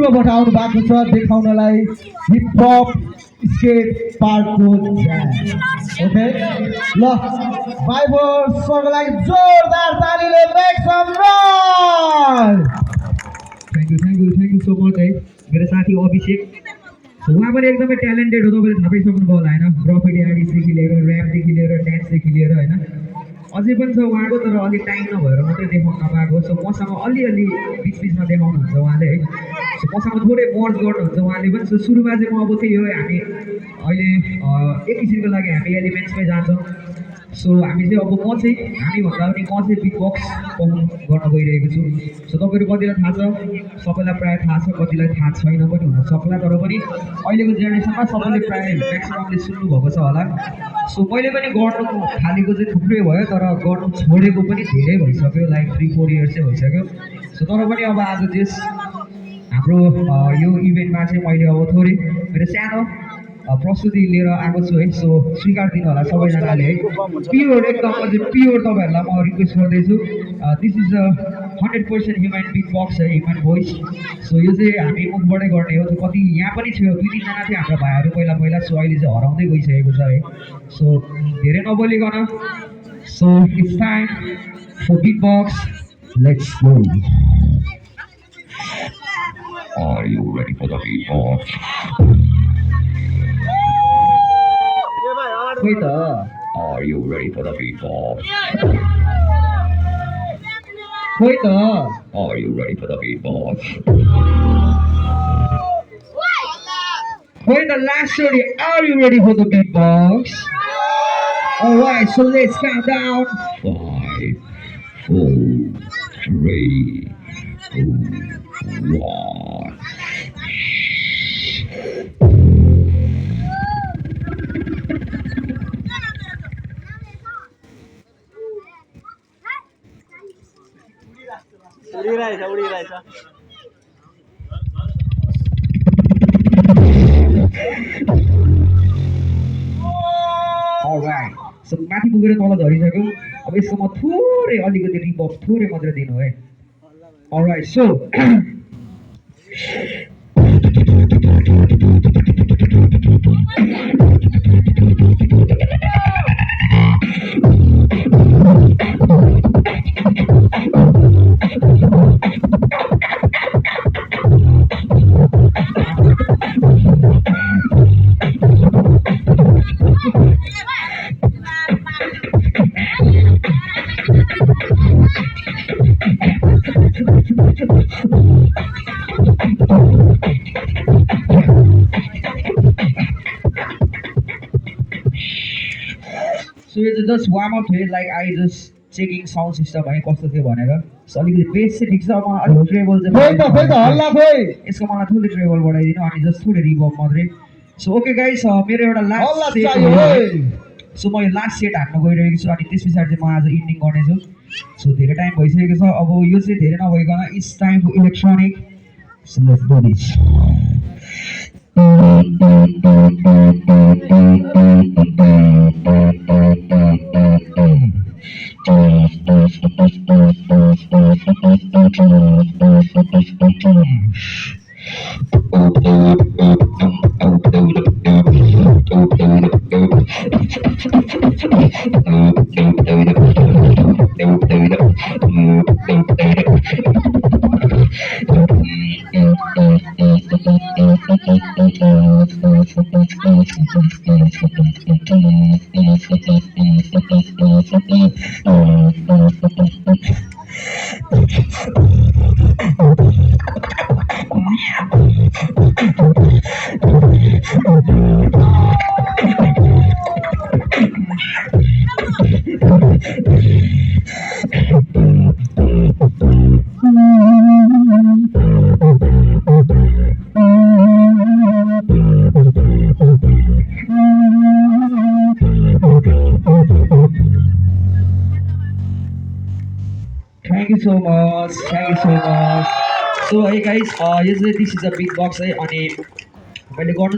पूर्वबाट आउनु भएको छ देखाउनलाई हिपहप स्केट पार्कको ओके ल भाइबर्सको लागि जोरदार तालीले make some noise thank you so much है मेरो साथी अभिषेक उहाँ पनि एकदमै ट्यालेन्टेड हो तपाईँले थाहा पाइसक्नुभयो होला होइन ग्राफिटी आर्टिस्टदेखि लिएर ऱ्यापदेखि लिएर डान्सदेखि लिएर होइन अझै पनि छ उहाँको तर अलिक टाइम नभएर मात्रै देखाउन नपाएको सो मसँग अलिअलि बिचमा देखाउनुहुन्छ उहाँले है सो मसँग थोरै मर्ज गर्नुहुन्छ उहाँले पनि सो सुरुमा चाहिँ म अब त्यही हो हामी अहिले एक किसिमको लागि हामी एलिमेन्ट्समै जान्छौँ सो हामी चाहिँ अब हामीभन्दा पनि म चाहिँ बिट बक्स पर्फर्म गर्न गइरहेको छु सो तपाईँहरू कतिलाई थाहा छ सबैलाई प्रायः थाहा छ कतिलाई थाहा छैन पनि हुन सक्ला तर पनि अहिलेको जेनेरेसनमा सबैले प्रायः म्याक्सिममले सुन्नुभएको छ होला सो मैले पनि गर्नु थालेको चाहिँ थुप्रै भयो तर गर्नु छोडेको पनि धेरै भइसक्यो लाइक 3-4 इयर्स चाहिँ भइसक्यो सो तर पनि अब आज त्यस हाम्रो यो इभेन्टमा चाहिँ मैले अब थोरै मेरो सानो प्रस्तुति लिएर आएको छु है सो स्वीकार दिनु होला सबैजनाले है प्योर एकदम प्योर तपाईँहरूलाई म रिक्वेस्ट गर्दैछु this is a 100% human beatbox है ह्युमन भोइस सो यो चाहिँ हामी मुखबाटै गर्ने हो कति यहाँ पनि थियो 2-3 जना थियो हाम्रो भाइहरू पहिला सो अहिले चाहिँ हराउँदै गइसकेको छ है सो धेरै नबोलिकन so it's time for beatbox let's go Are you ready for the beatbox? खोइ त Are you ready for the beatbox? खोइ त Are you ready for the beatbox? खोइ त last story are you ready for the beatbox? Alright, so let's count down 5, 4, 3, 2, 1. उडिरहेछ Alright, so माथि पुगेर तल झरिसक्यो अब यसको म थोरै अलिकति रिबब थोरै मात्र दिनु है Alright, so So it's just warm up है like I just checking sound system है कस्तो थियो भनेर सो अलिकति बेस चाहिँ ठिक छ म अलिक ट्रेबल चाहिँ हल्ला खोइ यसको मलाई थोरै ट्रेबल बढाइदिनु अनि जस्ट थोरै रिबब मात्रै सो ओके गाइस मेरो एउटा हल्ला लास्ट चाहियो सो म यो लास्ट सेट हान्न गइरहेको छु अनि त्यस पछाडि चाहिँ म आज इन्डिङ गर्नेछु सो धेरै टाइम भइसकेको छ अब यो चाहिँ धेरै नभइकन it's time for electronic so let's do this Thank you so much. So hey guys, this is a big box है अनि मैले गर्नु